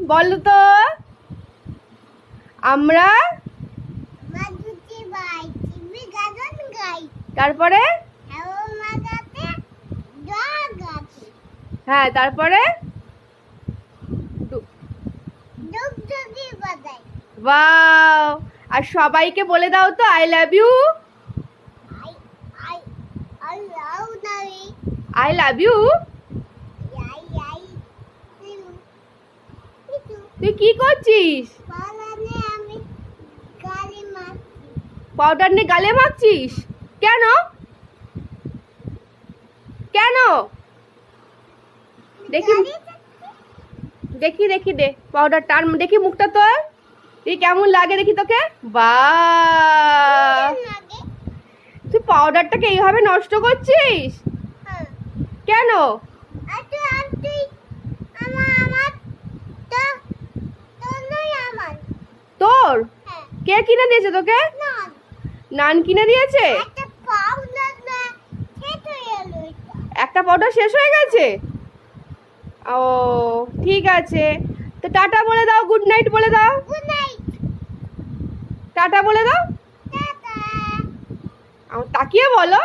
বলো তো আমরা তারপরে হ্যাঁ তারপরে ওয়াও আর সবাইকে বলে দাও তো I love you I love you তুই কি করছিস পাউডার নিয়ে গালে মাখছিস কেন কেন দেখি দেখি দেখি দে পাউডারটা আর দেখি মুখটা তোর তুই কেমন লাগে দেখি তোকে বাহ তুই পাউডারটাকে এইভাবে নষ্ট করছিস কেন তোর কে কিনে দিয়েছে তোকে নান কিনে দিয়েছে একটা পাউডার শেষ হয়ে গেছে ও ঠিক আছে তো টাটা বলে দাও গুড নাইট বলে দাও টাটা বলে দাও তাকিয়ে বলো